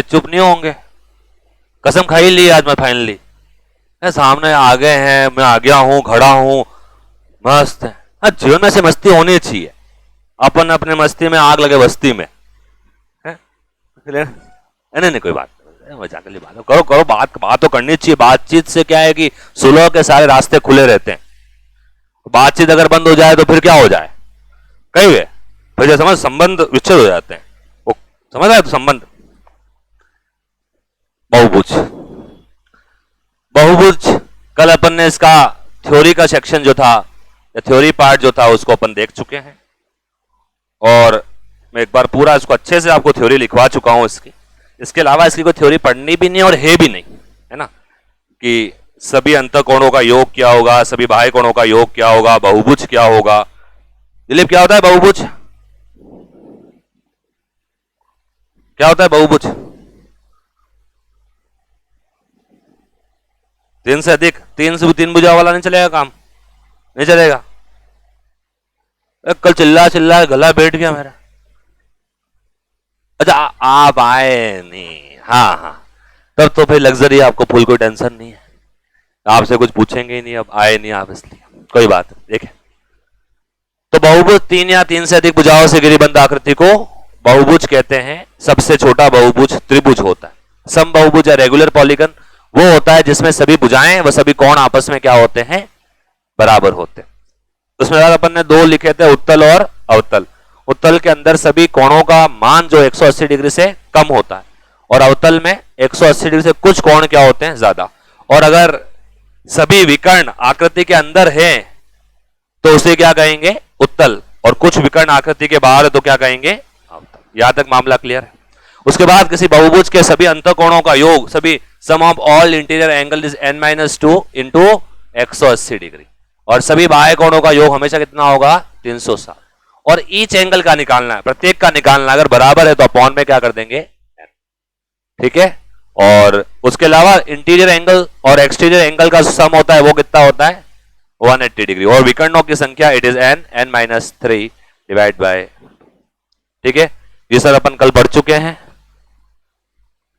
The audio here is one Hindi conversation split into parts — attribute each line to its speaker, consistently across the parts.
Speaker 1: चुप नहीं होंगे। कसम खाई ली आज मैं फाइनली, सामने आ गए हैं, मैं आ गया हूं, खड़ा हूं, मस्त है। हाँ, जीवन में से मस्ती होनी चाहिए। अपन अपने मस्ती में आग लगे बस्ती में है? नहीं नहीं कोई बात नहीं, मजाक के लिए बात करो करो, बात तो करनी चाहिए। बातचीत से क्या है कि सुलह के सारे रास्ते खुले रहते हैं। बातचीत अगर बंद हो जाए तो फिर क्या हो जाए, कही हुए फिर जो समझ संबंध विच्छेद हो जाते हैं। वो समझ आया? तो संबंध बहुभुज, बहुभुज कल अपन ने इसका थ्योरी का सेक्शन जो था या थ्योरी पार्ट जो था उसको अपन देख चुके हैं, और मैं एक बार पूरा इसको अच्छे से आपको थ्योरी लिखवा चुका हूं इसकी। इसके अलावा इसकी कोई थ्योरी पढ़नी भी नहीं और है भी नहीं, है ना, कि सभी अंतःकोणों का योग क्या होगा, सभी बाह्य कोणों का योग क्या होगा, बहुभुज क्या होगा। दिलीप क्या होता है बहुभुज? क्या होता है बहुभुज? तीन से अधिक, तीन भुजा वाला नहीं चलेगा काम, नहीं चलेगा। कल चिल्ला चिल्ला गला बैठ गया मेरा। अच्छा आप आए नहीं, हाँ हाँ, तब तो फिर लग्जरी, आपको फुल कोई टेंशन नहीं है, आपसे कुछ पूछेंगे ही नहीं, अब आए नहीं आप इसलिए कोई बात नहीं। देखें तो बहुभुज तीन या तीन से अधिक भुजाओं से गिरिबंध आकृति को बहुभुज कहते हैं। सबसे छोटा बहुभुज त्रिभुज होता है। सम बहुभुज या रेगुलर पॉलीगन वो होता है जिसमें सभी भुजाएं व सभी कोण आपस में क्या होते हैं, बराबर होते हैं। उसमें अपन ने दो लिखे थे, उत्तल और अवतल। उत्तल के अंदर सभी कोणों का मान जो 180 डिग्री से कम होता है, और अवतल में 180 डिग्री से कुछ कोण क्या होते हैं, ज्यादा। और अगर सभी विकर्ण आकृति के अंदर है तो उसे क्या कहेंगे, उत्तल, और कुछ विकर्ण आकृति के बाहर है तो क्या कहेंगे, अवतल। यहां तक मामला क्लियर है। उसके बाद किसी बहुभुज के सभी अंतःकोणों का योग, सभी sum of all interior angle is n-2 into 180 degree, और सभी बाह्य कोणों का योग हमेशा कितना होगा, 360। और ईच एंगल का निकालना है, प्रत्येक का निकालना, अगर बराबर है तो अपॉन में क्या कर देंगे, ठीक है। और उसके अलावा इंटीरियर एंगल और एक्सटीरियर एंगल का सम होता है वो कितना होता है, 180 डिग्री। और विकर्णों की संख्या it is n-3 divide by, ठीक है। ये सर अपन कल पढ़ चुके हैं,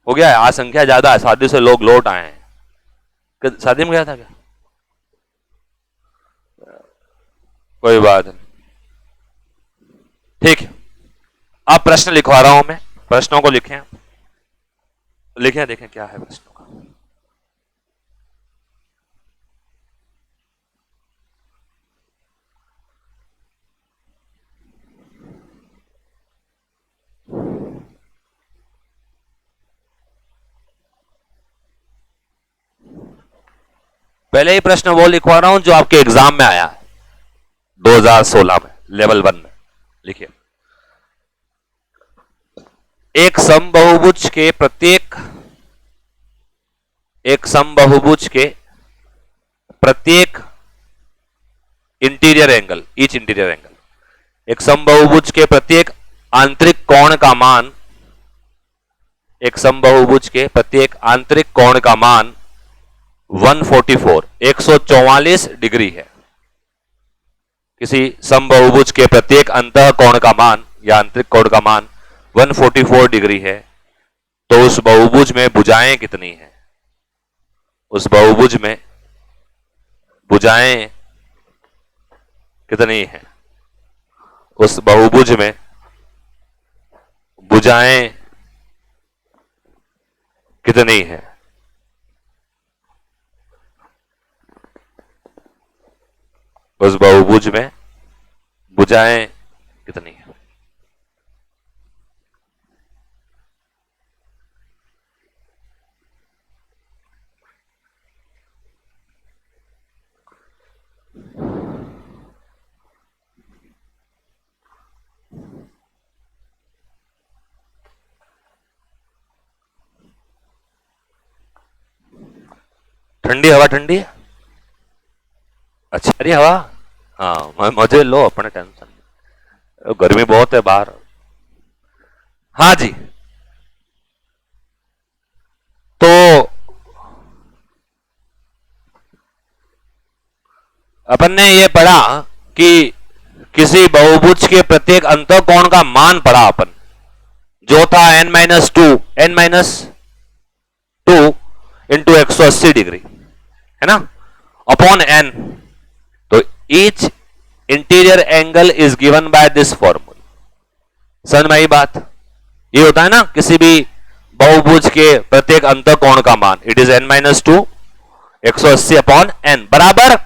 Speaker 1: हो गया है। आज संख्या ज्यादा है, शादी से लोग लौट आए हैं। शादी में गया था क्या, कोई बात नहीं, ठीक है। आप प्रश्न लिखवा रहा हूं मैं, प्रश्नों को लिखें, लिखें, देखें क्या है प्रश्नों का। पहले ही प्रश्न वो लिखवा रहा हूं जो आपके एग्जाम में आया है 2016 में, लेवल 1 में। लिखिए, एक समबाहुभुज के प्रत्येक interior angle, each interior angle, एक समबाहुभुज के प्रत्येक आंतरिक कोण का मान, एक समबाहुभुज के प्रत्येक आंतरिक कोण का मान 144 डिग्री है। किसी समबाहुभुज के प्रत्येक अंतः कोण का मान या आंतरिक कोण का मान 144 डिग्री है, तो उस बहुभुज में भुजाएं कितनी हैं, उस बहुभुज में भुजाएं कितनी हैं, उस बहुभुज में भुजाएं कितनी हैं, उस बहुभुज में भुजाएं कितनी हैं। ठंडी हवा, ठंडी है, अच्छी हवा, हाँ मजे लो, अपने टेंशन, गर्मी बहुत है बाहर। हाँ जी, तो अपन ने ये पढ़ा कि किसी बहुभुज के प्रत्येक अंतःकोण का मान पढ़ा अपन, जो था n-3 n-2 इंटू 180 डिग्री है ना, अपॉन n। तो each interior angle is given by this formula. समझ में आई बात? ये होता है ना किसी भी बहुभुज के प्रत्येक अंतःकोण का मान, it is n-2 180 upon n बराबर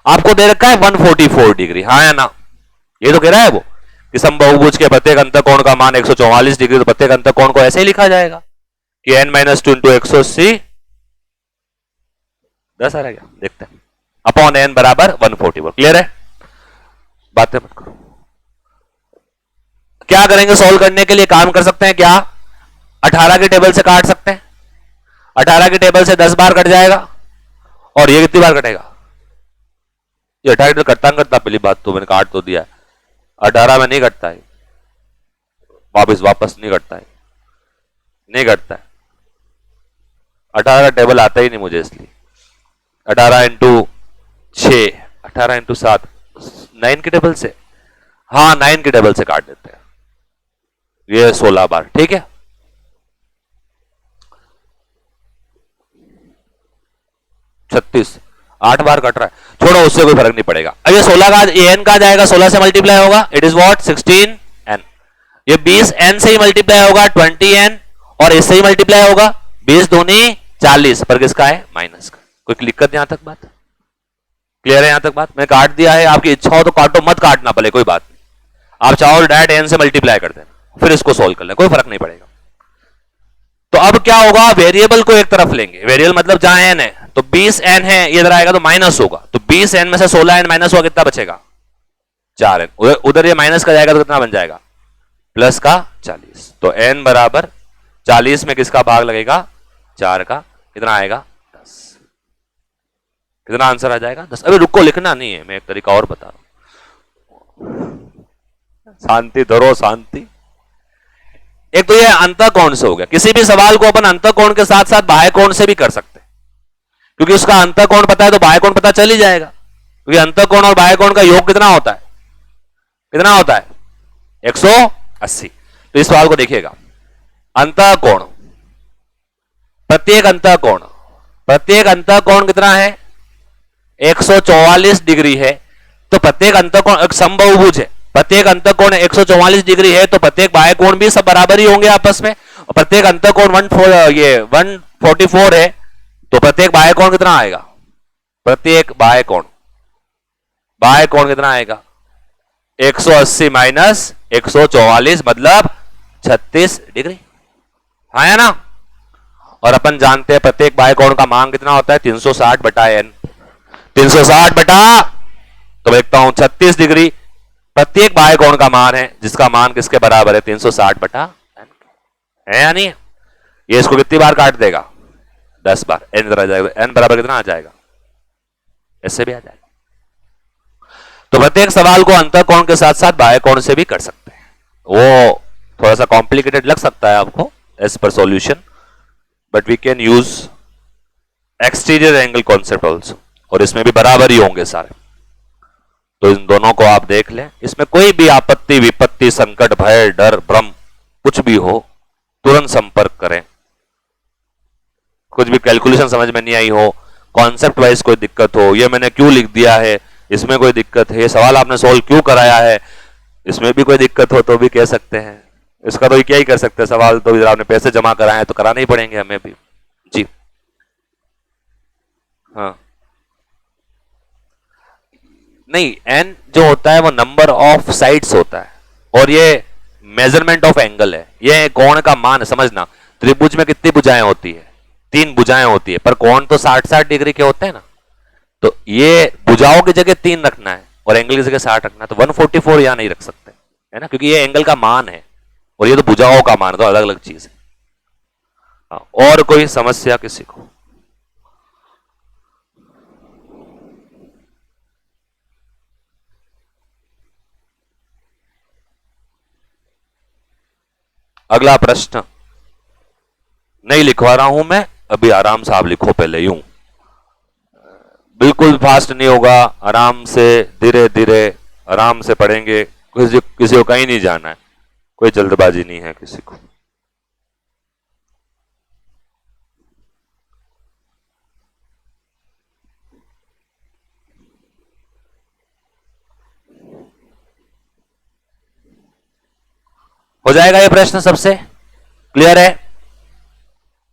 Speaker 1: आपको दे रखा है 144 डिग्री, हाँ या ना? ये तो कह रहा है वो कि समबाहुभुज के प्रत्येक अंतःकोण का मान 144 डिग्री, तो प्रत्येक अंतःकोण को ऐसे ही लिखा जाएगा कि n-2 इंटू 180 10 आ रहा है क्या, देखते हैं, अपॉन n बराबर 144। क्लियर है? बातें मत करो। क्या करेंगे सॉल्व करने के लिए? काम कर सकते हैं क्या, 18 के टेबल से काट सकते हैं। 18 के टेबल से 10 बार कट जाएगा, और ये कितनी बार कटेगा? ये 18 कटता करता, पहली बात तो मैंने काट तो दिया, 18 में नहीं कटता है, वापस नहीं कटता है, नहीं कटता है। 18 का टेबल आता ही नहीं मुझे, इसलिए 18 इंटू 6, 18 इंटू 7, 9 के टेबल से, हाँ 9 के टेबल से काट देते हैं, ये 16 बार। ठीक है, छत्तीस, 8 बार कट रहा है, छोड़ो उससे कोई फर्क नहीं पड़ेगा। अब ये 16 का एन कहा जाएगा, 16 से मल्टीप्लाई होगा, इट इज व्हाट 16n। ये 20n से ही मल्टीप्लाई होगा 20n, और इससे ही मल्टीप्लाई होगा 20 दूनी 40, पर किसका है? माइनस का। कोई दिक्कत यहां तक बात क्लियर है? यहां तक बात मैंने काट दिया है, आपकी इच्छा हो तो काटो, मत काटना पड़े, कोई बात नहीं। आप चाहो डायरेक्ट n से मल्टीप्लाई कर देना, फिर इसको सोल्व कर लें, कोई फर्क नहीं पड़ेगा। तो अब क्या होगा, वेरिएबल को एक तरफ लेंगे, वेरिएबल मतलब जहां n है, तो 20n है, ये इधर आएगा तो माइनस होगा, तो 20n में से 16n माइनस हुआ, कितना बचेगा? 4n। उधर ये माइनस का जाएगा तो कितना बन जाएगा? प्लस का 40। तो n बराबर 40 में किसका भाग लगेगा? 4 का। कितना आएगा? 10। कितना आंसर आ जाएगा? 10। अभी रुको, लिखना नहीं है, मैं एक तरीका और बता रहा हूं। शांति धरो, शांति। एक तो ये अंतःकोण से हो गया, किसी भी सवाल को अपन अंतःकोण के साथ साथ बाह्य कोण से भी कर सकते हैं, क्योंकि उसका अंतःकोण पता है तो बाह्य कोण पता चल ही जाएगा, क्योंकि अंतःकोण और बाह्य कोण का योग कितना होता है? कितना होता है? 180। तो इस सवाल को देखिएगा, अंतःकोण, प्रत्येक अंतःकोण कितना है? 144 डिग्री है। तो प्रत्येक अंतःकोण एक समबाहुभुज है, प्रत्येक अंतःकोण 144 डिग्री है, तो प्रत्येक बाह्य कोण भी सब बराबर ही होंगे आपस में, और प्रत्येक अंतःकोण 144 है, तो प्रत्येक बाह्य कोण कितना आएगा? प्रत्येक बाह्य कोण कितना आएगा? 180 माइनस 144 मतलब 36 डिग्री, हाँ या ना? और अपन जानते हैं प्रत्येक बाह्य कोण का मान कितना होता है? 360 बटा n। 360 बटा, तो देखता हूं 36 डिग्री प्रत्येक बाह्य कोण का मान है, जिसका मान किसके बराबर है? 360 बटा n है या नहीं? ये इसको कितनी बार काट देगा? 10 बार। n इधर आ जाएगा, n बराबर कितना आ जाएगा? ऐसे भी आ जाएगा। तो प्रत्येक सवाल को अंतःकोण के साथ साथ बाह्य कोण से भी कर सकते हैं। वो थोड़ा सा कॉम्प्लिकेटेड लग सकता है आपको as per solution, but we can use exterior angle concept also, और इसमें भी बराबर ही होंगे सारे। तो इन दोनों को आप देख लें, इसमें कोई भी आपत्ति, विपत्ति, संकट, भय, डर, भ्रम कुछ भी हो, तुरंत संपर्क करें। कुछ भी कैलकुलेशन समझ में नहीं आई हो, कॉन्सेप्ट वाइज कोई दिक्कत हो, ये मैंने क्यों लिख दिया है, इसमें कोई दिक्कत है, ये सवाल आपने सोल्व क्यों कराया है, इसमें भी कोई दिक्कत हो तो भी कह सकते हैं। इसका तो क्या ही कर सकते हैं, सवाल तो इधर आपने पैसे जमा कराए तो कराने ही पड़ेंगे हमें भी। जी हाँ, नहीं, n जो होता है वो नंबर ऑफ साइड्स होता है, और ये मेजरमेंट ऑफ एंगल है, ये कोण का मान है। समझना, त्रिभुज में कितनी भुजाएं होती है? 3 भुजाएं होती है, पर कोण तो 60-60 डिग्री के होते हैं ना, तो ये भुजाओं की जगह 3 रखना है और एंगल की जगह 60 रखना है, तो 144 यहां नहीं रख सकते, है ना, क्योंकि ये एंगल का मान है और ये तो भुजाओं का मान है, तो अलग अलग चीज है। और कोई समस्या किसी को? अगला प्रश्न नहीं लिखवा रहा हूं मैं, अभी आराम से आप लिखो, पहले यूं बिल्कुल फास्ट नहीं होगा, आराम से धीरे धीरे आराम से पढ़ेंगे, किसी को कहीं नहीं जाना है, कोई जल्दबाजी नहीं है किसी को। हो जाएगा ये प्रश्न सबसे क्लियर है?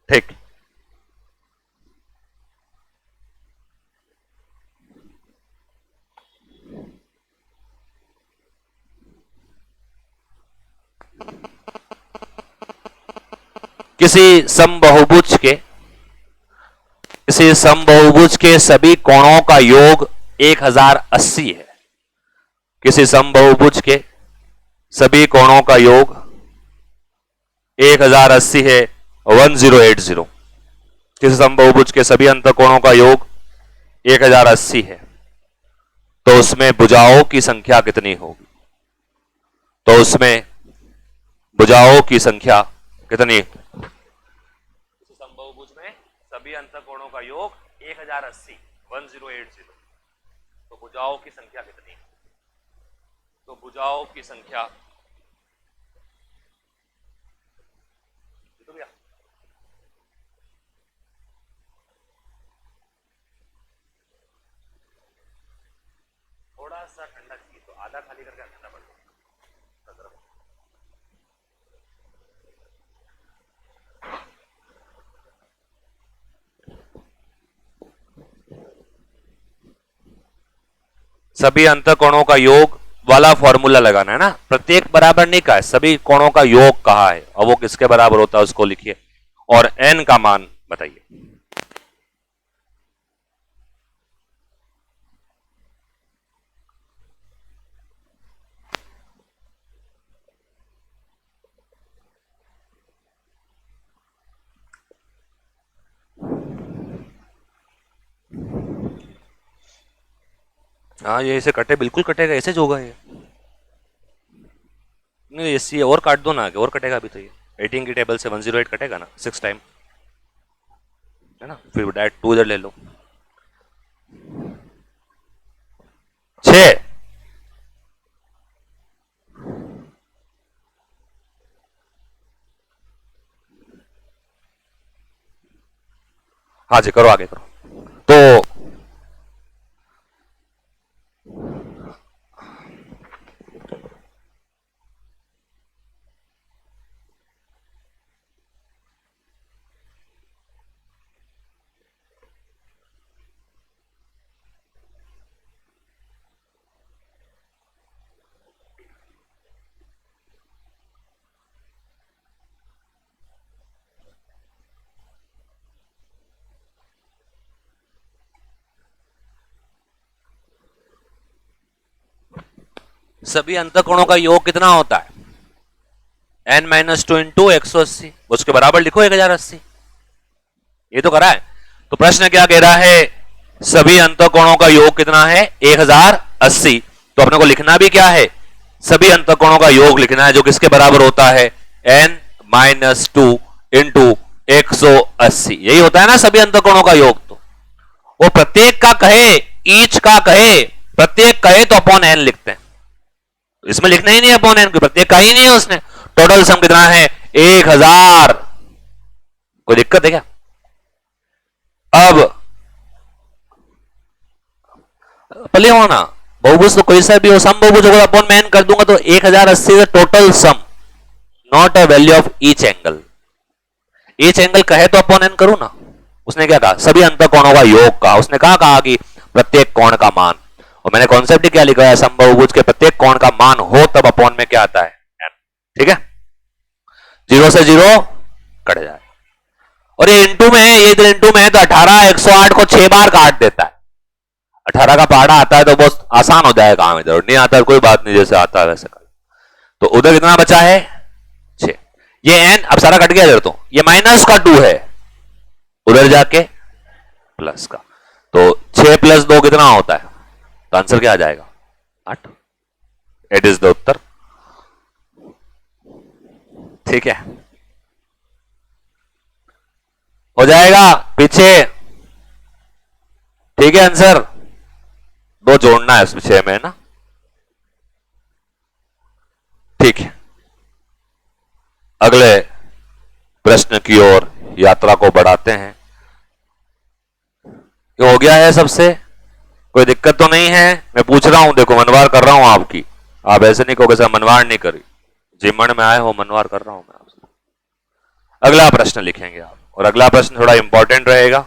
Speaker 1: ठीक। किसी समबहुभुज के सभी कोणों का योग 1080 है। किसी समबहुभुज के सभी कोणों का योग 1080 है, 1080। किसी समबहुभुज के सभी अंतःकोणों का योग 1080 है, तो उसमें भुजाओं की संख्या कितनी होगी? तो उसमें भुजाओं की संख्या कितनी? समबाहुभुज में सभी अंतःकोणों का योग 1080, 1080, तो भुजाओं की संख्या कितनी? तो भुजाओं की संख्या तो भैया थोड़ा सा ठंडा चाहिए तो आधा खाली करके ठंडा पड़ जाए। सभी अंतःकोणों का योग वाला फॉर्मूला लगाना है ना, प्रत्येक बराबर नहीं कहा है, सभी कोणों का योग कहा है, और वो किसके बराबर होता है उसको लिखिए और n का मान बताइए। हाँ ये ऐसे कटे, बिल्कुल कटेगा, ऐसे जो होगा ये नहीं, ऐसी और काट दो ना आगे, और कटेगा अभी तो ये 18 की टेबल से 108 कटेगा ना 6 टाइम, है ना, फिर डायरेक्ट 2 इधर ले लो 6। हाँ जी करो, आगे करो। तो सभी अंतःकोणों का योग कितना होता है? n-2 इंटू 180, उसके बराबर लिखो 1080, ये तो करा है। तो प्रश्न क्या कह रहा है? सभी अंतःकोणों का योग कितना है? 1080। तो अपने को लिखना भी क्या है? सभी अंतःकोणों का योग लिखना है, जो किसके बराबर होता है? n-2 इंटू 180, यही होता है ना सभी अंतःकोणों का योग। तो वो प्रत्येक का कहे, ईच का कहे, प्रत्येक कहे तो अपॉन n लिखते हैं, इसमें लिखना ही नहीं अपॉन n, प्रत्येक का ही नहीं है उसने। टोटल सम कितना है? 1000। कोई दिक्कत है क्या? अब पहले हो ना, बहुभुज तो कोई सा भी हो, सम बहुभुज होगा अपॉन में n कर दूंगा तो 1080 है total sum, not a value of each angle. Each angle कहे तो अपॉन n करूं ना। उसने क्या कहा? सभी अंतःकोणों का योग कहा। उसने कहा कि प्रत्येक कोण का मान, और मैंने कॉन्सेप्ट क्या लिखा है? समबाहुभुज के प्रत्येक कोण का मान हो तब अपॉन में क्या आता है? n। ठीक है, 0 से 0 कट जाए, और ये इंटू में है, ये इधर इंटू में है तो 18 108 को 6 बार काट देता है। 18 का पहाड़ा आता है तो बहुत आसान हो जाएगा काम, इधर नहीं आता कोई बात नहीं, जैसे आता है वैसे कर। तो उधर कितना बचा है? 6। ये n अब सारा कट गया इधर, तो ये माइनस का 2 है, उधर जाके प्लस का, तो 6 + 2 कितना होता है? तो आंसर क्या आ जाएगा? 8। इट इज द उत्तर। ठीक है, हो जाएगा पीछे। ठीक है, आंसर 2 जोड़ना है इसमें 6 में ना। ठीक है, अगले प्रश्न की ओर यात्रा को बढ़ाते हैं। ये हो गया है सबसे? कोई दिक्कत तो नहीं है? मैं पूछ रहा हूं, देखो मनवार कर रहा हूं आपकी, आप ऐसे नहीं कहोगे सर मनवार नहीं करी, जिमण में आए हो, मनवार कर रहा हूं मैं आपसे। अगला प्रश्न लिखेंगे आप, और अगला प्रश्न थोड़ा इंपॉर्टेंट रहेगा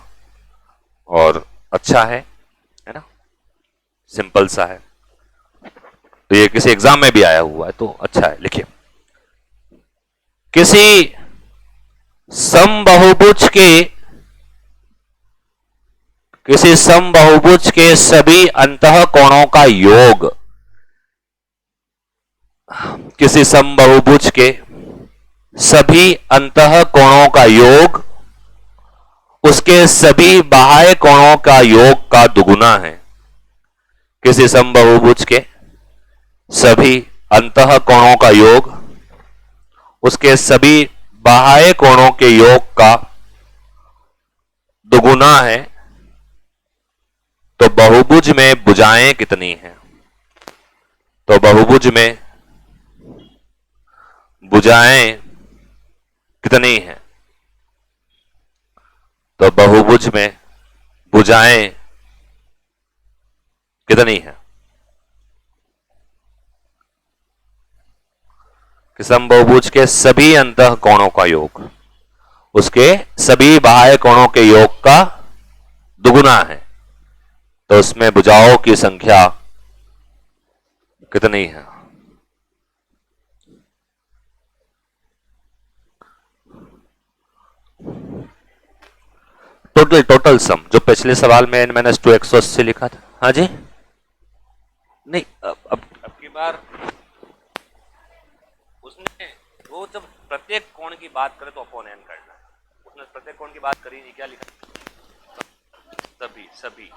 Speaker 1: और अच्छा है ना, सिंपल सा है, तो ये किसी एग्जाम में भी आया हुआ है तो अच्छा है। लिखिए, किसी समबाहुभुज के सभी अंतःकोणों का योग, किसी समबाहुभुज के सभी अंतःकोणों का योग उसके सभी बाह्य कोणों का योग का दुगुना है। किसी समबाहुभुज के सभी अंतःकोणों का योग उसके सभी बाह्य कोणों के योग का दुगुना है, तो बहुभुज में भुजाएं कितनी हैं? तो बहुभुज में भुजाएं कितनी हैं? तो बहुभुज में भुजाएं कितनी हैं? कि समबाहुभुज के सभी अंतःकोणों का योग उसके सभी बाह्य कोणों के योग का दुगुना है, तो उसमें भुजाओं की संख्या कितनी है? टोटल सम, जो पिछले सवाल में n-2 180 लिखा था। हाँ जी, नहीं अब की बार उसने वो जब प्रत्येक कोण की बात करे तो अपॉन n करना है, उसने प्रत्येक कोण की बात करी नहीं, क्या लिखा? सभी सभी,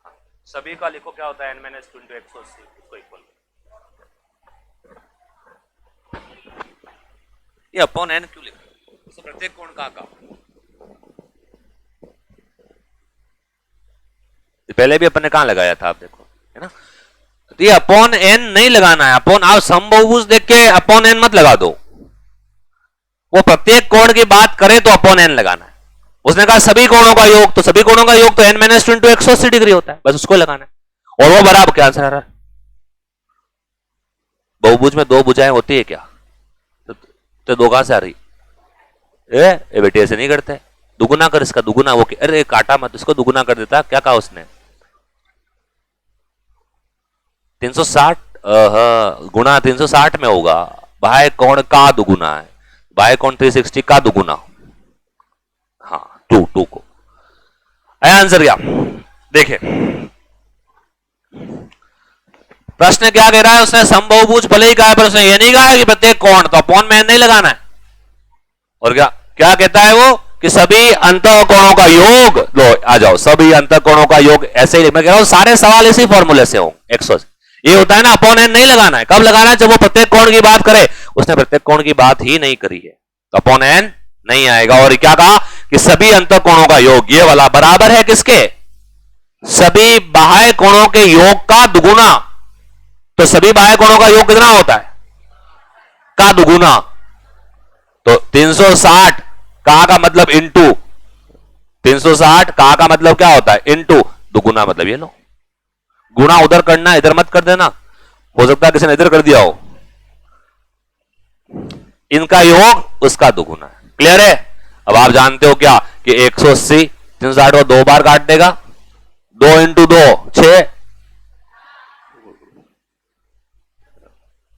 Speaker 1: हाँ, सभी का लिखो, क्या होता है n-2 × 180, इसको इक्वल, ये अपॉन n क्यों लिखा? तो प्रत्येक कोण का पहले भी अपन ने कहां लगाया था, आप देखो, है ना। तो ये अपॉन n नहीं लगाना है, अपॉन, आप समबाहुभुज देख के अपॉन n मत लगा दो, वो प्रत्येक कोण की बात करे तो अपॉन n लगाना है। उसने कहा सभी कोणों का योग, तो सभी कोणों का योग तो n-2 × 180 डिग्री होता है, बस उसको लगाना है, और वो बराबर क्या आंसर आ रहा है? बहुभुज में दो भुजाएं होती है क्या? तो दो कहां से आ रही? ए बेटे ऐसे नहीं करते, दुगुना कर इसका, दुगुना, वो अरे काटा मत, इसको दुगुना कर देता, क्या कहा उसने? 360 गुणा 360 में होगा, बाह्य कोण का दुगुना है, बाह्य कोण 360 का दुगुना, हाँ, टू को आया आंसर क्या? देखिए प्रश्न क्या कह रहा है, उसने समबाहुभुज भले ही कहा है, पर उसने ये नहीं कहा है कि प्रत्येक कोण, तो अपॉन में नहीं लगाना है। और क्या क्या कहता है वो, कि सभी अंतःकोणों का योग, लो आ जाओ, सभी अंतःकोणों का योग, ऐसे ही मैं कह रहा हूं सारे सवाल इसी फॉर्मूले से हो, 100 ये होता है ना, अपॉन n नहीं लगाना है, कब लगाना है? जब वो प्रत्येक कोण की बात करे, उसने प्रत्येक कोण की बात ही नहीं करी है, तो अपॉन n नहीं आएगा। और क्या कहा कि सभी अंतःकोणों का योग, ये वाला बराबर है किसके? सभी बाह्य कोणों के योग का दुगुना, तो सभी बाह्य कोणों का योग कितना होता है? का दुगुना, तो 360 का मतलब इंटू, 360 का मतलब क्या होता है? इंटू, दुगुना मतलब ये लो, गुणा उधर करना, इधर मत कर देना, हो सकता है किसी ने इधर कर दिया हो, इनका योग उसका दुगुना है। क्लियर है? अब आप जानते हो क्या कि 180 360 को 2 बार काट देगा, 2 × 2 6,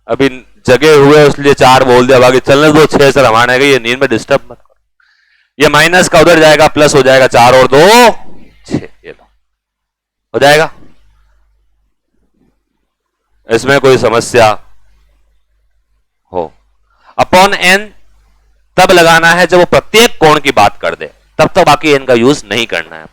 Speaker 1: अभी जगे हुए इसलिए 4 बोल दिया, बाकी चलने दो, 6 से रवाना है, ये नींद में डिस्टर्ब मत करो, ये माइनस का उधर जाएगा, प्लस हो जाएगा, 4 और 2 6, ये लो हो जाएगा। इसमें कोई समस्या हो? अपॉन n तब लगाना है जब वो प्रत्येक कोण की बात कर दे, तब तो बाकी n का यूज नहीं करना है।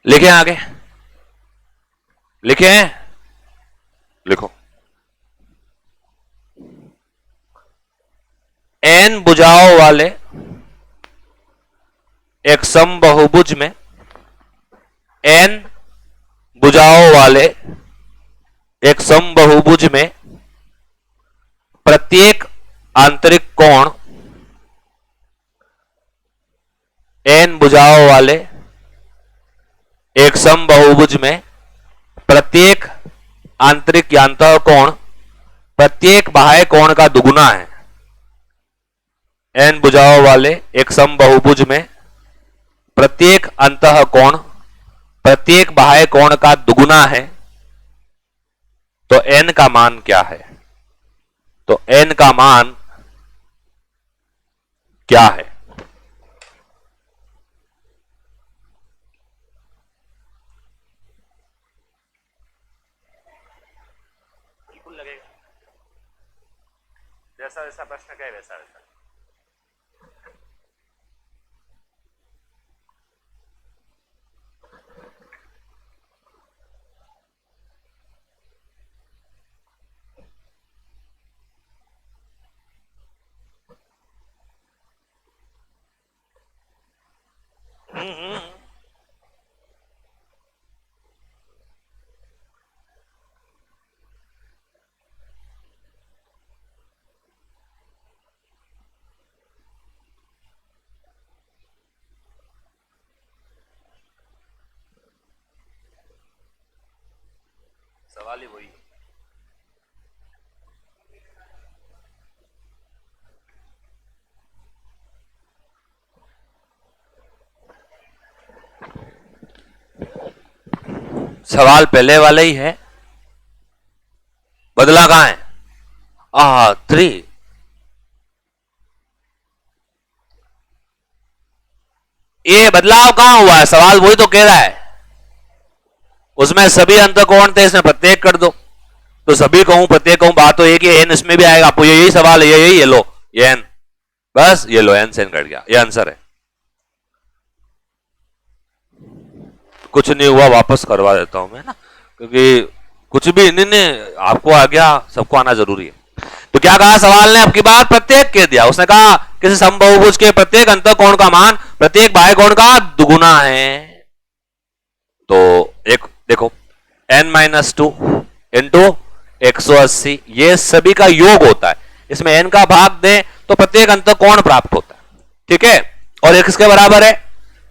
Speaker 1: लिखे आगे, लिखे हैं? लिखो। n भुजाओं वाले एक समबहुभुज में n भुजाओं वाले एक समबहुभुज में प्रत्येक आंतरिक कोण n भुजाओं वाले एक समबहुभुज में प्रत्येक आंतरिक या अंतः कोण प्रत्येक बाह्य कोण का दुगुना है। n भुजाओं वाले एक समबहुभुज में प्रत्येक अंतः कोण प्रत्येक बाह्य कोण का दुगुना है। तो n का मान क्या है? तो n का मान क्या है? बिल्कुल लगेगा। जैसा जैसा प्रश्न कहे वैसा वैसा। सवाल ही वही। सवाल पहले वाला ही है, बदला कहां है? 3। ये बदलाव कहां हुआ है? सवाल वही तो कह रहा है। उसमें सभी अंतःकोण थे, इसमें प्रत्येक कर दो। तो सभी कहूं प्रत्येक कहूं, बात तो एक ही एन इसमें भी आएगा। आपको यही सवाल है, यही ये लो, ये एन, बस ये लो, एन से एन कट गया, ये आंसर है। कुछ नहीं हुआ, वापस करवा देता हूं मैं ना, क्योंकि कुछ भी नहीं, आपको आ गया, सबको आना जरूरी है। तो क्या कहा सवाल ने? आपकी बात प्रत्येक कह दिया। उसने कहा किसी समबहुभुज के प्रत्येक अंतःकोण का मान प्रत्येक बाह्य कोण का दुगुना है। तो एक देखो, n-2 इंटू 180, ये सभी का योग होता है। इसमें n का भाग दें तो प्रत्येक अंतःकोण प्राप्त होता है, ठीक है। और ये किसके बराबर है?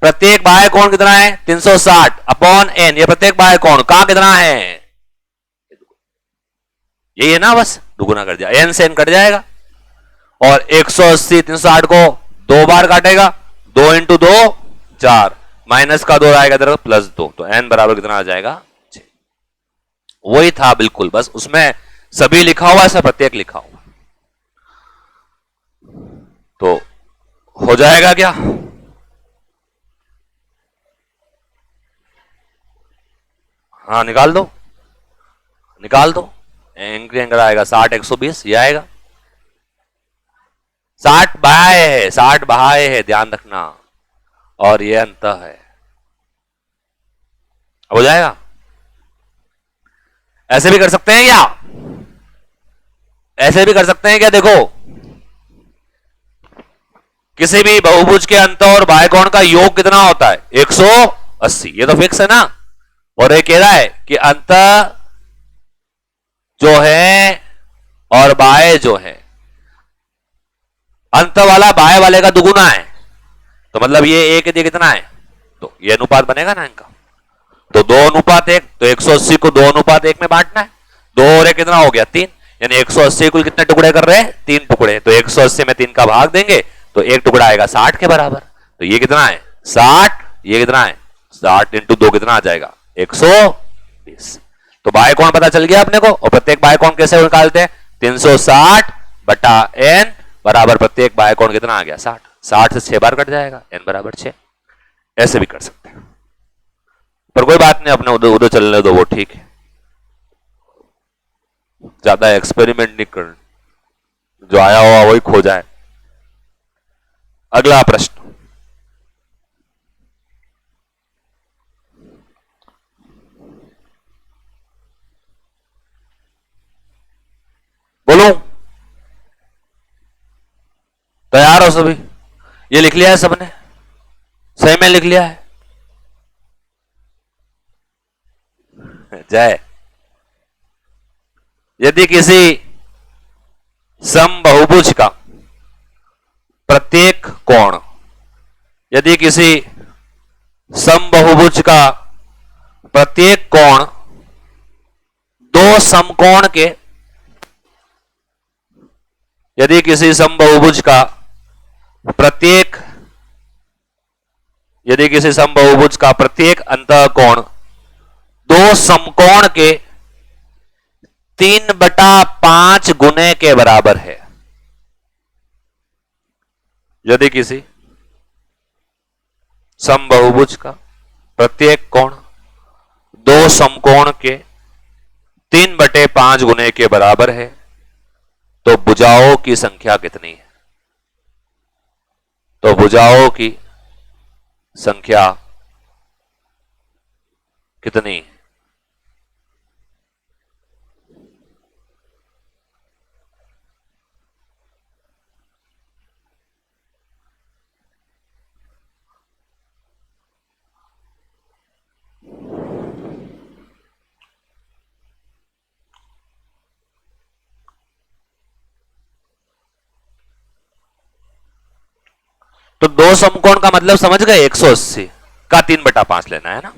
Speaker 1: प्रत्येक बाह्य कोण कितना है? 360 अपॉन n। ये प्रत्येक बाह्य कोण कहां कितना है? यही है ना, बस दुगुना कर दिया, n से n कट जाएगा। और 180 360 को 2 बार काटेगा, 2 इंटू 2 4, माइनस का 2 आएगा इधर +2, तो n बराबर कितना आ जाएगा? 6। वही था बिल्कुल, बस उसमें सभी लिखा हुआ, ऐसा प्रत्येक लिखा हुआ। तो हो जाएगा क्या? हाँ निकाल दो, निकाल दो। एंकर आएगा 60 120, ये आएगा। 60 बाह्य है, 60 बाह्य है, ध्यान रखना, और ये अंत है। हो जाएगा। ऐसे भी कर सकते हैं क्या? ऐसे भी कर सकते हैं क्या? देखो, किसी भी बहुभुज के अंत और बाह्य कोण का योग कितना होता है? 180, ये तो फिक्स है ना। और ये कह रहा है कि अंत जो है और बाह्य जो है, अंत वाला बाह्य वाले का दुगुना है। तो मतलब ये एक दिए कितना है? तो ये अनुपात बनेगा ना इनका। तो 2:1, तो 180 को 2:1 में बांटना है। 2 और 1 कितना हो गया? 3। यानी 180 कुल कितने टुकड़े कर रहे हैं? 3 टुकड़े। तो 180 में 3 का भाग देंगे तो एक टुकड़ा आएगा 60 के बराबर। तो ये कितना है? 60। ये कितना है? 60 इंटू 2 कितना आ जाएगा? 120। तो बाह्य कोण पता चल गया अपने को। और प्रत्येक बाह्य कोण कैसे निकालते हैं? 360 बटा n बराबर प्रत्येक बाह्य कोण कितना आ गया? 60। 60 से 6 बार कट जाएगा, n बराबर 6। ऐसे भी कर सकते हैं, पर कोई बात नहीं, अपने उधर उधर चलने दो, वो ठीक है। ज्यादा एक्सपेरिमेंट नहीं कर, जो आया हुआ वही खो जाए। अगला प्रश्न, रहा हूं सभी, ये लिख लिया है सबने, सही में लिख लिया है? जय। यदि किसी समबहुभुज का प्रत्येक कोण, यदि किसी समबहुभुज का प्रत्येक कोण दो समकोण के, यदि किसी समबहुभुज का प्रत्येक, यदि किसी समबहुभुज का प्रत्येक अंतःकोण दो समकोण के 3/5 गुने के बराबर है, यदि किसी समबहुभुज का प्रत्येक कोण दो समकोण के 3/5 गुने के बराबर है, तो भुजाओं की संख्या कितनी है? तो भुजाओं की संख्या कितनी? तो दो समकोण का मतलब समझ गए, 180 का 3/5 लेना है ना।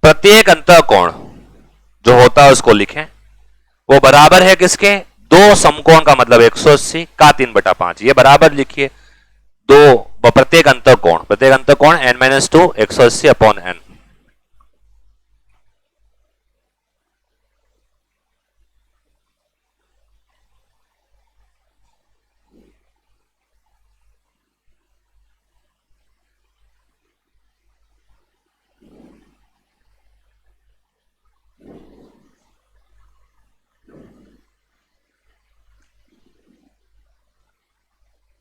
Speaker 1: प्रत्येक अंतःकोण जो होता है उसको लिखें, वो बराबर है किसके? दो समकोण का मतलब 180 का 3/5, ये बराबर लिखिए दो प्रत्येक अंतःकोण, प्रत्येक अंतःकोण n-2 180 अपॉन n।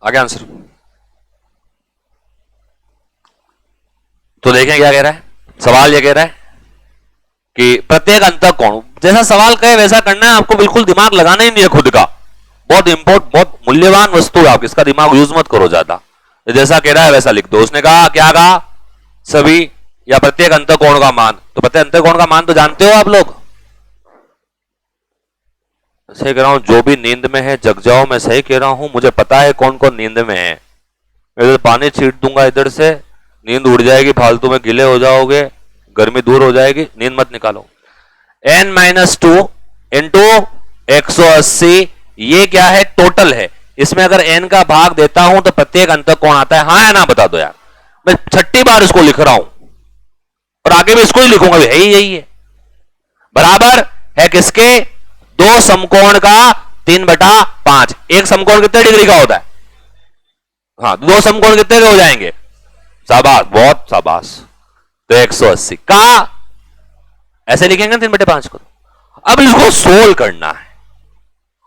Speaker 1: आगे आंसर तो देखें क्या कह रहा है। सवाल ये कह रहा है कि प्रत्येक अंतःकोण, जैसा सवाल कहे वैसा करना है आपको, बिल्कुल दिमाग लगाना ही नहीं है खुद का। बहुत मूल्यवान वस्तु है आपकी, इसका दिमाग यूज मत करो ज्यादा, जैसा कह रहा है वैसा लिख दो। उसने कहा क्या कहा? सभी या प्रत्येक अंतःकोण का मान, तो प्रत्येक अंतःकोण का मान तो जानते हो आप लोग। सही कह रहा हूं, जो भी नींद में है जग जाओ, मैं सही कह रहा हूं, मुझे पता है कौन कौन नींद में है। इधर पानी छीट दूंगा, इधर से नींद उड़ जाएगी, फालतू में गिले हो जाओगे, गर्मी दूर हो जाएगी, नींद मत निकालो। n-2 इंटू 180, ये क्या है? टोटल है। इसमें अगर n का भाग देता हूं तो प्रत्येक अंतःकोण आता है, हाँ या ना बता दो यार। मैं 6ठी बार इसको लिख रहा हूं और आगे भी इसको ही लिखूंगा, है ही यही है। बराबर है किसके? दो समकोण का 3/5। एक समकोण कितने डिग्री का होता है? हाँ, दो समकोण कितने के हो जाएंगे? शाबाश, बहुत शाबाश। तो 180 का ऐसे लिखेंगे 3/5 को। अब इसको सोल्व करना है,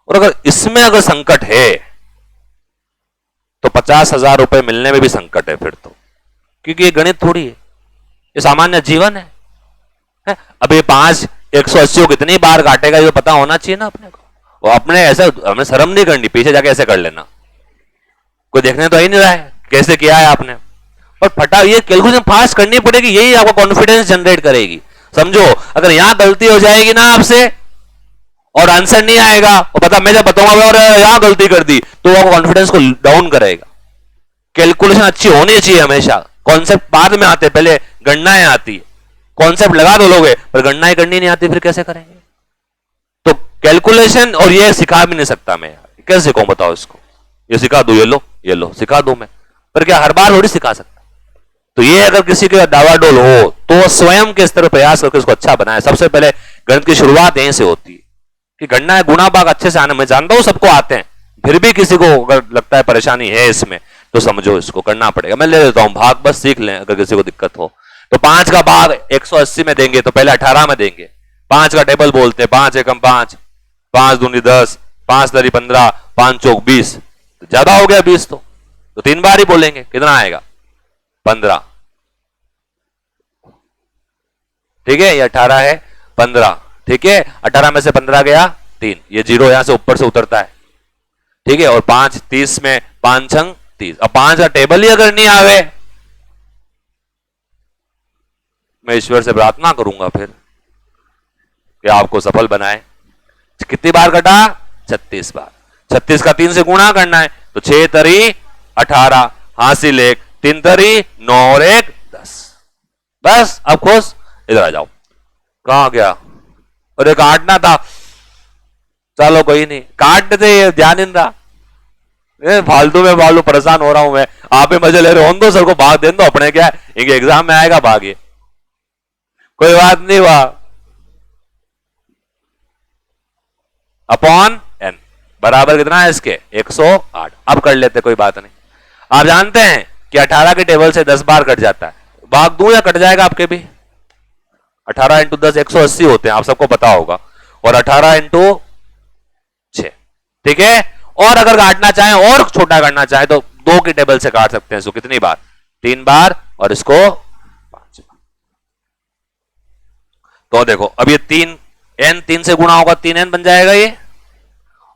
Speaker 1: और अगर इसमें अगर संकट है तो 50,000 रुपए मिलने में भी संकट है फिर तो, क्योंकि ये गणित थोड़ी है, ये सामान्य जीवन है? अब ये 180 को कितनी बार काटेगा ये पता होना चाहिए ना अपने को। और अपने ऐसे हमें शर्म नहीं करनी, पीछे जाके ऐसे कर लेना, कोई देखने तो ही नहीं रहा है कैसे किया है आपने। और फटा ये कैलकुलेशन फास्ट करनी पड़ेगी, यही आपको कॉन्फिडेंस जनरेट करेगी। समझो, अगर यहां गलती हो जाएगी ना आपसे और आंसर नहीं आएगा, और पता मैं जब बताऊंगा और यहां गलती कर दी, तो वो कॉन्फिडेंस को डाउन करेगा। कैलकुलेशन अच्छी होनी चाहिए हमेशा, कॉन्सेप्ट बाद में आते, पहले गणनाएं आती है। कॉन्सेप्ट लगा दो लोगे पर गणनाएं करनी नहीं आती, फिर कैसे करेंगे? तो कैलकुलेशन, और ये सिखा भी नहीं सकता मैं, कैसे सिखाऊं बताओ इसको? ये सिखा दो, ये लो सिखा दो मैं, पर क्या हर बार थोड़ी सिखा सकता? तो ये अगर किसी के दावाडोल हो तो स्वयं के स्तर पर प्रयास करके उसको अच्छा बनाए। सबसे पहले गणित की शुरुआत यहीं से होती है कि गणना गुणा भाग अच्छे से आने, मैं जानता हूं सबको आते हैं, फिर भी किसी को अगर लगता है परेशानी है इसमें, तो समझो इसको करना पड़ेगा, मैं ले लेता हूं भाग, बस सीख लें अगर किसी को दिक्कत हो। तो 5 का भाग 180 में देंगे तो पहले 18 में देंगे। 5 का टेबल बोलते हैं, 5 एकम 5, 5 दूनी 10, 5 तरी 15, 5 चौक 20, तो ज्यादा हो गया 20, तो 3 बार ही बोलेंगे, कितना आएगा 15। ठीक है, ये 18 है 15, ठीक है, 18 में से 15 गया 3, ये 0 यहां से ऊपर से उतरता है, ठीक है, और 5 30 में 5 छंग 30। अब 5 का टेबल ही अगर नहीं आवे, मैं ईश्वर से प्रार्थना करूंगा फिर कि आपको सफल बनाए। कितनी बार कटा? 36 बार। 36 का 3 से गुणा करना है, तो 6 तरी 18, हासिल 1, 3 तरी 9 और 1 10। बस अब खुश, इधर आ जाओ। कहां गया? अरे काटना था, चलो कोई नहीं, काट देते, ये ध्यान नहीं रहा, फालतू में फालतू परेशान हो रहा हूं मैं, आप ही मजे ले रहे हो। दो सर को भाग दे दो, अपने क्या इनके एग्जाम में आएगा भाग, कोई बात नहीं हुआ। अपॉन एन बराबर कितना है इसके? 108। अब कर लेते, कोई बात नहीं। आप जानते हैं कि 18 के टेबल से 10 बार कट जाता है, भाग दूं या कट जाएगा आपके भी? 18 इंटू 10 180 होते हैं, आप सबको पता होगा, और 18 इंटू 6, ठीक है। और अगर काटना चाहें और छोटा करना चाहें तो 2 के टेबल से काट सकते हैं इसको, कितनी बार? 3 बार, और इसको 5 बार। तो देखो अब ये 3 n 3 से गुणा होगा 3n बन जाएगा ये,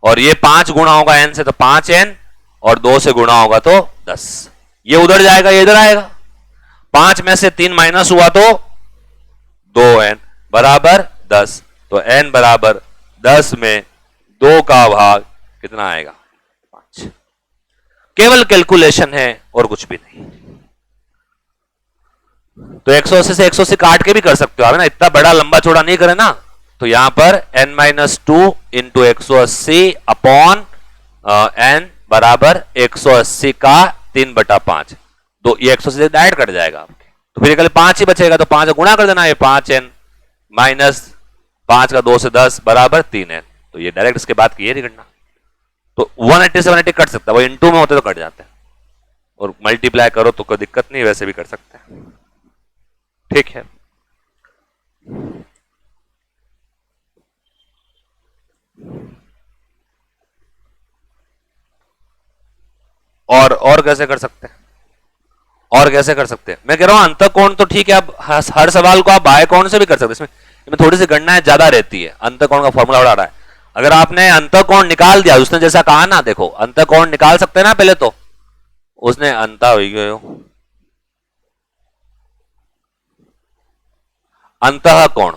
Speaker 1: और ये 5 गुणा होगा n से तो 5n, और 2 से गुणा होगा तो 10। ये उधर जाएगा, ये इधर आएगा। 5 में से 3 माइनस हुआ तो 2n बराबर 10, तो n बराबर 10 में 2 का भाग कितना आएगा? 5। केवल कैलकुलेशन है और कुछ भी नहीं। तो 180 से 180 काट के भी कर सकते हो आप, है ना, इतना बड़ा लंबा चौड़ा नहीं करे ना। तो यहां पर n-2 इंटू 180 अपॉन n बराबर 180 का 3/5, तो ये 180 से डायरेक्ट कट जाएगा आपके, तो फिर कल 5 ही बचेगा, तो 5 गुणा कर देना, ये 5n माइनस 5 का 2 से 10 बराबर 3n, तो ये डायरेक्ट इसके बाद की करना। तो 180 से 180 कट सकता है, वो इनटू में होते तो कट जाते हैं, और मल्टीप्लाई करो तो कोई दिक्कत नहीं, वैसे भी कर सकते हैं, ठीक है। और कैसे कर सकते हैं? और कैसे कर सकते हैं? मैं कह रहा हूं अंतःकोण तो ठीक है, आप हर सवाल को आप बाह्य कोण से भी कर सकते हैं, इसमें थोड़ी सी गणनाएं ज्यादा रहती है। अंतःकोण का फॉर्मूला बड़ा रहा है, अगर आपने अंतःकोण निकाल दिया, उसने जैसा कहा ना, देखो अंतःकोण निकाल सकते हैं ना, पहले तो उसने अंतःकोण,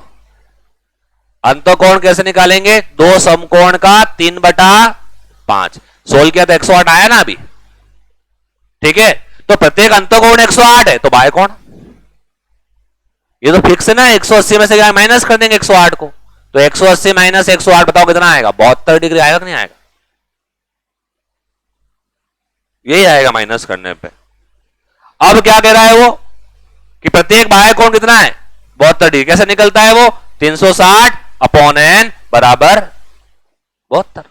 Speaker 1: अंतःकोण कैसे निकालेंगे? 2 समकोण का 3/5 सोल्व किया तो 108 आया ना अभी, ठीक है। तो प्रत्येक अंतःकोण 108 है, तो बाह्य कोण ये तो फिक्स है ना, 180 में से क्या माइनस कर देंगे 108 को, तो 180 माइनस 108 बताओ कितना आएगा? 72 डिग्री आएगा कि नहीं आएगा? यही आएगा माइनस करने पे। अब क्या कह रहा है वो कि प्रत्येक बाह्य कोण कितना है? 72 डिग्री। कैसे निकलता है वो? 360 अपॉन n बराबर 72।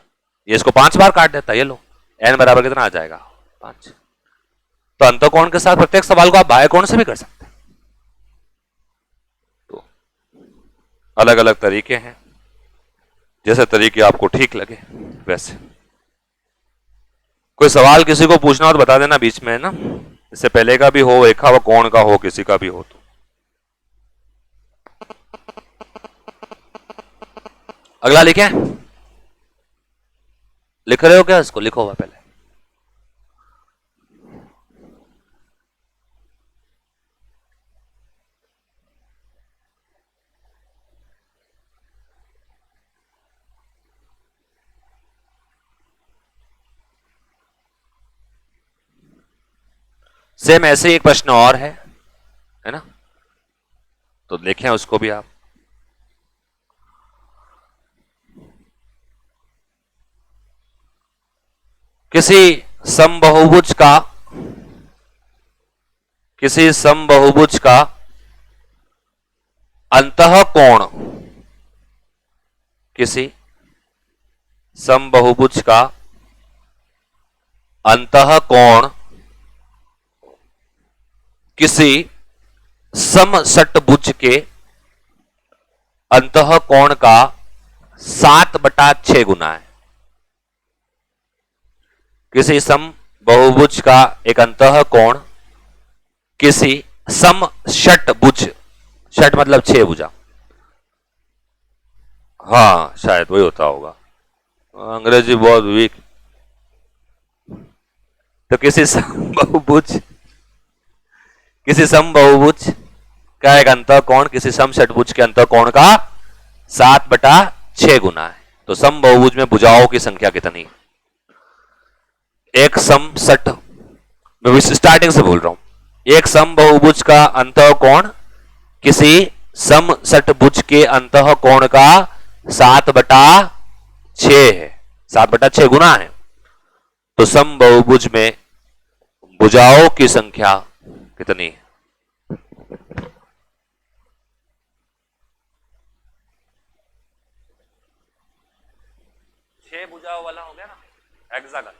Speaker 1: ये इसको 5 बार काट देता है, ये लो n बराबर कितना आ जाएगा? 5। तो अंतःकोण के साथ प्रत्येक सवाल को आप बाह्य कोण से भी कर सकते हैं। तो अलग अलग तरीके हैं, जैसे तरीके आपको ठीक लगे वैसे। कोई सवाल किसी को पूछना हो तो बता देना बीच में, है ना, इससे पहले का भी हो, रेखा व कोण का हो, किसी का भी हो। तो अगला लिखें? लिख रहे हो क्या? इसको लिखो हुआ पहले। सेम ऐसे ही एक प्रश्न और है ना, तो देखें उसको भी आप। किसी समबाहुभुज का अंतःकोण, किसी समबाहुभुज का अंतःकोण किसी समषटभुज के अंतः कोण का 7/6 गुना है। किसी सम बहुभुज का एक अंतः कोण किसी समषटभुज, षट मतलब 6 भुजा, हाँ शायद वही होता होगा, अंग्रेजी बहुत वीक। तो किसी समबहुभुज का एक अंतः कोण किसी समषटभुज के अंतः कोण का 7/6 गुना है। तो समबहुभुज में भुजाओं की संख्या कितनी? एक समषट, मैं स्टार्टिंग से बोल रहा हूं, एक समबहुभुज का अंतः कोण किसी समषटभुज के अंतः कोण का 7/6 है, 7/6 गुना है। तो समबहुभुज में भुजाओं की संख्या कितनी है? छह भुजाओं वाला हो गया ना हेक्सागन।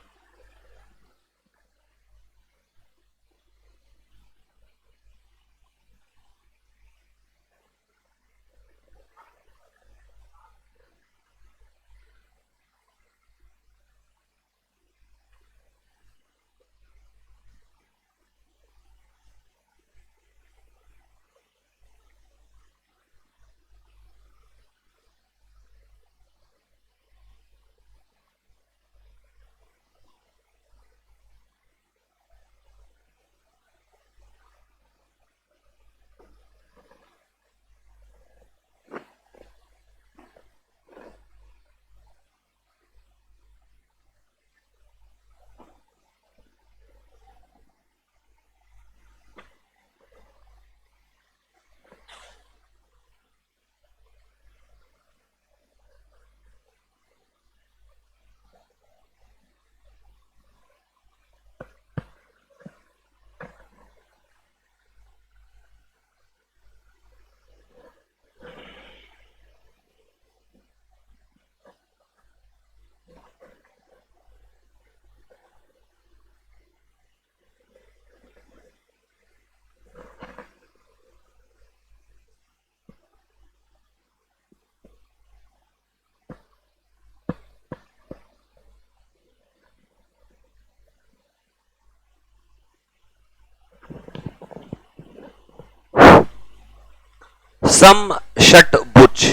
Speaker 1: समषटभुज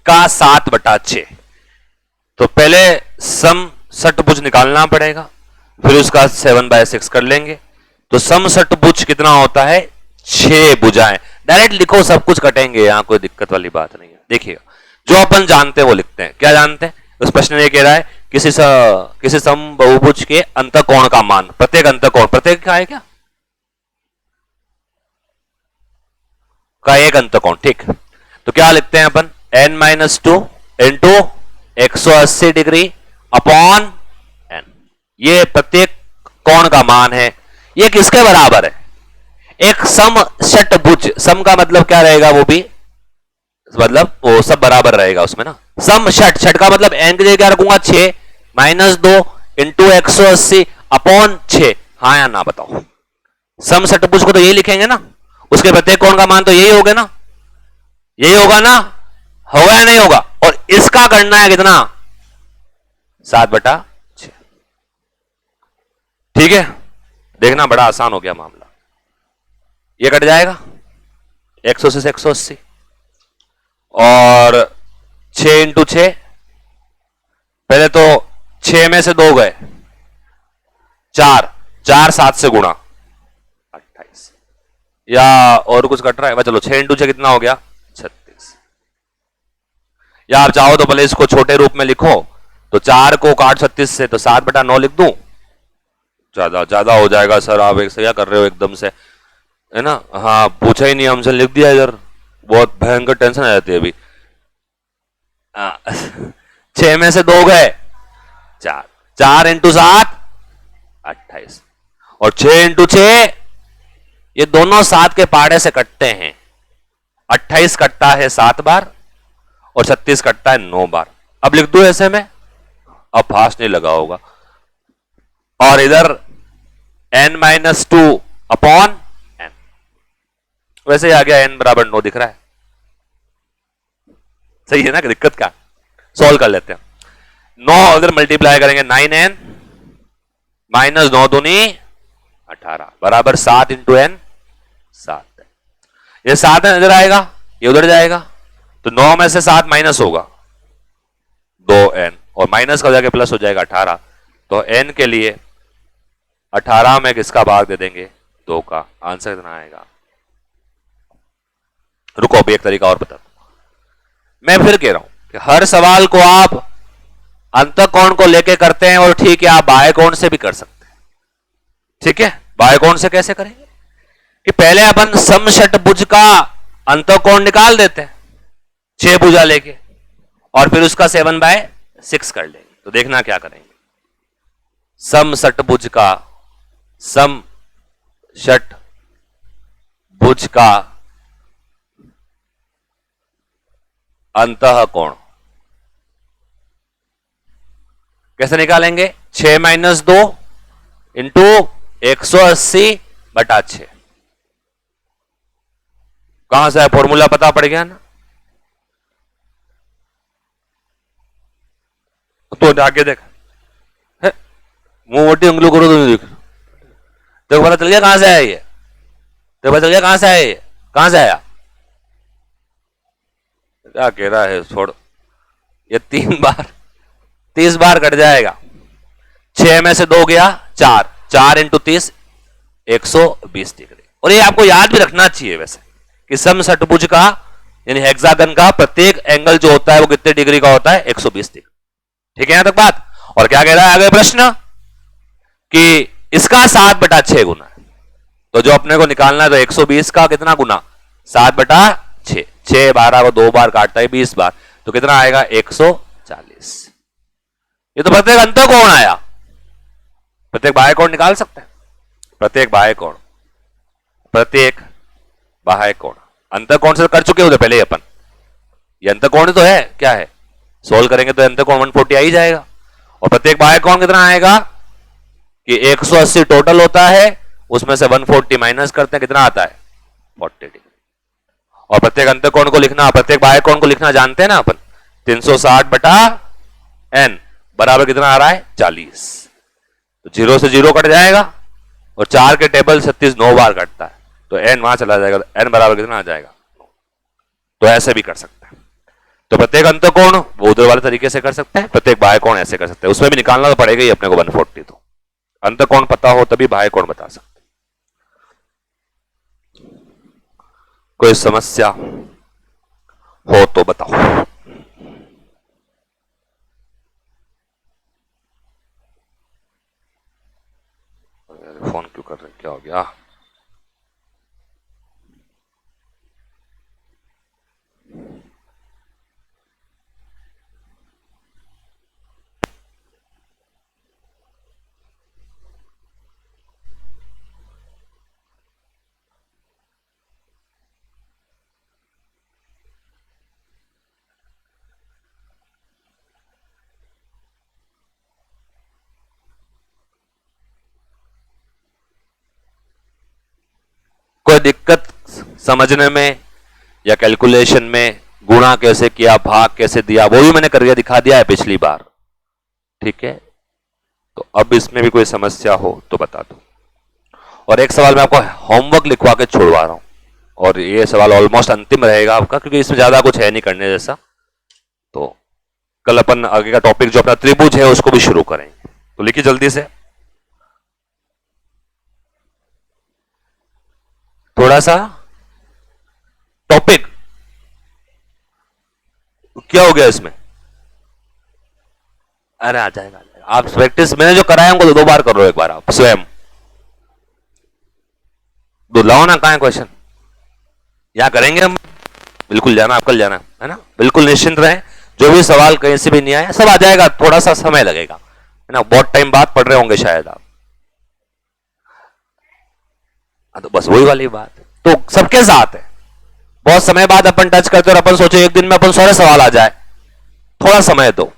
Speaker 1: का 7/6, तो पहले समषटभुज निकालना पड़ेगा, फिर उसका 7/6 कर लेंगे। तो समषटभुज कितना होता है? 6 भुजाएं। डायरेक्ट लिखो, सब कुछ कटेंगे, यहां कोई दिक्कत वाली बात नहीं है। देखिएगा, जो अपन जानते हैं वो लिखते हैं। क्या जानते हैं? उस प्रश्न में ये कह रहा है किसी समबहुभुज के अंतःकोण का मान, प्रत्येक अंतःकोण, प्रत्येक क्या है, क्या का एक अंतःकोण, ठीक। तो क्या लिखते हैं अपन? n-2 into 180 degree upon n, ये प्रत्येक कोण का मान है। ये किसके बराबर है? एक समषटभुज, सम का मतलब क्या रहेगा? वो भी मतलब वो सब बराबर रहेगा उसमें ना। समषट, छठ का मतलब n की जगह क्या रखूंगा? 6 -2 इंटू 180 अपॉन 6, हाँ या ना बताओ। समषटभुज को तो यही लिखेंगे ना, उसके प्रत्येक कोण का मान तो यही होगा ना, यही होगा ना, होगा या नहीं होगा? और इसका करना है कितना? 7/6, ठीक है। देखना, बड़ा आसान हो गया मामला। ये कट जाएगा 180 से 180, और 6 इंटू 6, पहले तो 6 में से 2 गए, 4 7 से गुणा 28, या और कुछ कट रहा है? चलो 6 इंटू 6 कितना हो गया? 36। या आप चाहो तो भले इसको छोटे रूप में लिखो, तो 4 को काट 36 से, तो 7/9 लिख दूं? ज्यादा हो जाएगा सर, आप एक से क्या कर रहे हो एकदम से, है ना? हाँ, पूछा ही नहीं हमसे, लिख दिया इधर, बहुत भयंकर टेंशन आ जाती है अभी। 6 में से 2 गए, 4 4 इंटू 7 28, और 6 इंटू 6, ये दोनों 7 के पहाड़े से कटते हैं। 28 कटता है 7 बार और 36 कटता है 9 बार। अब लिख दो ऐसे में, अब फास्ट नहीं लगा होगा। और इधर n-2 अपॉन n, वैसे ही आ गया n बराबर 9 दिख रहा है, सही है ना, कि दिक्कत क्या, सॉल्व कर लेते हैं। 9 उधर मल्टीप्लाई करेंगे 9n माइनस 9 दूनी 18 बराबर 7 इंटू n 7। ये 7 इधर आएगा, ये उधर जाएगा, तो 9 में से 7 माइनस होगा 2n और माइनस का हो जाके प्लस हो जाएगा 18। तो n के लिए 18 में किसका भाग दे देंगे, 2 का। आंसर कितना आएगा, रुको अभी एक तरीका और बता दूं। मैं फिर कह रहा हूं कि हर सवाल को आप अंतःकोण को लेके करते हैं और ठीक है, आप बाह्य कोण से भी कर सकते हैं। ठीक है, बाह्य कोण से कैसे करेंगे कि पहले अपन समषटभुज का अंतःकोण निकाल देते हैं 6 भुजा लेके और फिर उसका 7/6 कर लेंगे। तो देखना क्या करेंगे, समषटभुज का अंतःकोण कैसे निकालेंगे, 6 माइनस 2 इंटू 180/6। कहां से है, फॉर्मूला पता पड़ गया ना, तो आगे देख, मुंह मोटी उंगली करो तो नहीं देख, तो पता चल गया कहां से आया ये, तो पता चल गया कहां से आया ये, कहां से आया, क्या कह रहा है, छोड़। ये 3 बार 30 बार कट जाएगा, 6 में से 2 गया 4, 4 इंटू 30 120 डिग्री। और ये आपको याद भी रखना चाहिए वैसे कि समषटभुज का यानी हेक्सागन का प्रत्येक एंगल जो होता है वो कितने डिग्री का होता है, 120 डिग्री। ठीक है यहां तक बात। और क्या कह रहा है आगे प्रश्न कि इसका 7/6 गुना है, तो जो अपने को निकालना है तो 120 का कितना गुना, 7/6, 6 12 को 2 बार काटता है 20 बार, तो कितना आएगा 140। ये तो प्रत्येक अंतःकोण आया, प्रत्येक बाह्य कोण निकाल सकते हैं, प्रत्येक बाह्य कोण अंतःकोण से कर चुके होते पहले अपन, ये अंतःकोण तो है, क्या है, सोल्व करेंगे तो अंतःकोण 140 आ ही जाएगा। और प्रत्येक बाह्य कोण कितना आएगा कि 180 टोटल होता है, उसमें से 140 माइनस करते हैं, कितना आता है 40 डिग्री। और प्रत्येक अंतःकोण को लिखना, प्रत्येक बाह्य कोण को लिखना जानते हैं ना अपन, 360/n बराबर कितना आ रहा है 40। तो 0 से 0 कट जाएगा और 4 के टेबल 36 9 बार कटता है, तो n वहां चला जाएगा, तो n बराबर कितना आ जाएगा। तो ऐसे भी कर सकते हैं, तो प्रत्येक अंतःकोण वो उधर वाले तरीके से कर सकते हैं, प्रत्येक बाह्य कोण ऐसे कर सकते हैं, उसमें भी निकालना तो पड़ेगा ही अपने को 140। तो अंतःकोण पता हो तभी बाह्य कोण बता सकते। कोई समस्या हो तो बताओ। फोन क्यों कर रहे, क्या हो गया। कोई दिक्कत समझने में या कैलकुलेशन में, गुणा कैसे किया, भाग कैसे दिया, वो भी मैंने करके दिखा दिया है पिछली बार। ठीक है, तो अब इसमें भी कोई समस्या हो तो बता दो। और एक सवाल मैं आपको होमवर्क लिखवा के छोड़वा रहा हूं, और ये सवाल ऑलमोस्ट अंतिम रहेगा आपका, क्योंकि इसमें ज्यादा कुछ है नहीं करने जैसा। तो कल अपन आगे का टॉपिक जो अपना त्रिभुज है उसको भी शुरू करेंगे, तो लिखिए जल्दी से। थोड़ा सा टॉपिक क्या हो गया इसमें, अरे आ जाएगा, आप प्रैक्टिस मैंने जो कराया उनको 2 बार करो, एक बार आप स्वयं लाओ ना, कहां है क्वेश्चन, यहां करेंगे हम, बिल्कुल जाना, आप कल जाना है ना, बिल्कुल निश्चिंत रहें, जो भी सवाल कहीं से भी नहीं आया सब आ जाएगा, थोड़ा सा समय लगेगा है ना, बहुत टाइम बाद पढ़ रहे होंगे शायद आप। तो बस वही वाली बात है, तो सबके साथ है, बहुत समय बाद अपन टच करते और अपन सोचे एक दिन में अपन सारे सवाल आ जाए, थोड़ा समय दो।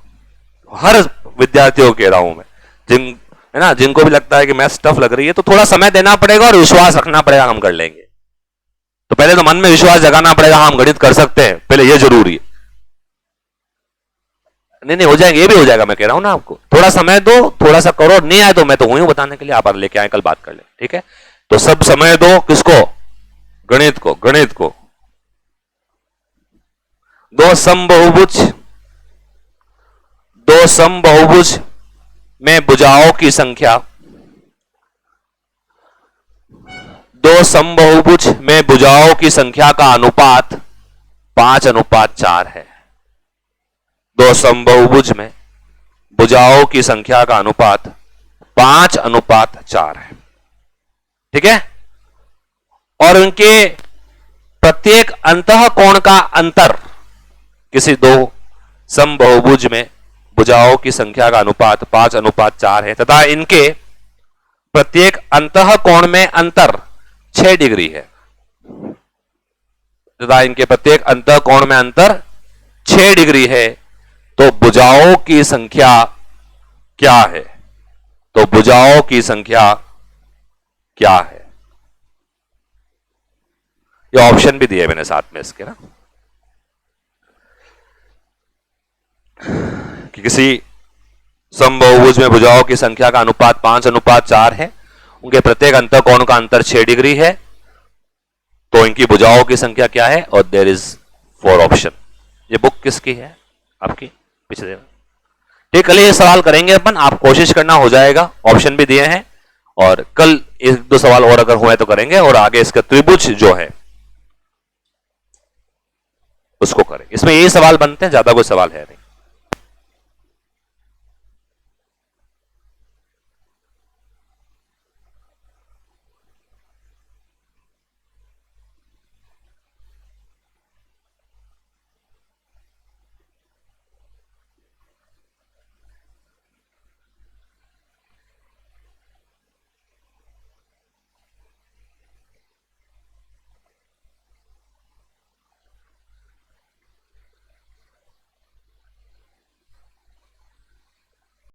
Speaker 1: हर विद्यार्थियों को कह रहा हूं मैं, है ना, जिनको भी लगता है कि मैथ्स टफ लग रही है, तो थोड़ा समय देना पड़ेगा और विश्वास रखना पड़ेगा, हम कर लेंगे। तो पहले तो मन में विश्वास जगाना पड़ेगा, हाँ हम गणित कर सकते हैं, पहले ये जरूरी है। नहीं नहीं हो जाएगा, ये भी हो जाएगा, मैं कह रहा हूं ना आपको, थोड़ा समय दो, थोड़ा सा करो, नहीं आए तो मैं तो हूं बताने के लिए, आप लेके आए, कल बात कर ले, ठीक है। तो सब समय दो किसको, गणित को, गणित को। दो समबाहुभुज में भुजाओं की संख्या, दो समबाहुभुज में भुजाओं की संख्या का अनुपात 5:4 है। दो समबाहुभुज में भुजाओं की संख्या का अनुपात 5:4 है, ठीक है। और उनके प्रत्येक अंतःकोण का अंतर, किसी दो समबाहुभुज में भुजाओं की संख्या का अनुपात 5:4 है तथा इनके प्रत्येक अंतःकोण में अंतर 6 डिग्री है, तथा इनके प्रत्येक अंतःकोण में अंतर 6 डिग्री है। तो भुजाओं की संख्या क्या है, तो भुजाओं की संख्या क्या है, ये ऑप्शन भी दिए मैंने साथ में इसके ना, कि किसी समबाहुभुज में भुजाओं की संख्या का अनुपात 5:4 है, उनके प्रत्येक अंतःकोण का अंतर 6 डिग्री है, तो इनकी भुजाओं की संख्या क्या है, और देयर इज 4 ऑप्शन। ये बुक किसकी है, आपकी, पिछले, ठीक। कल ये सवाल करेंगे अपन, आप कोशिश करना, हो जाएगा, ऑप्शन भी दिए हैं, और कल 1-2 सवाल और अगर हुए तो करेंगे, और आगे इसका त्रिभुज जो है उसको करें। इसमें यही सवाल बनते हैं, ज्यादा कोई सवाल है नहीं।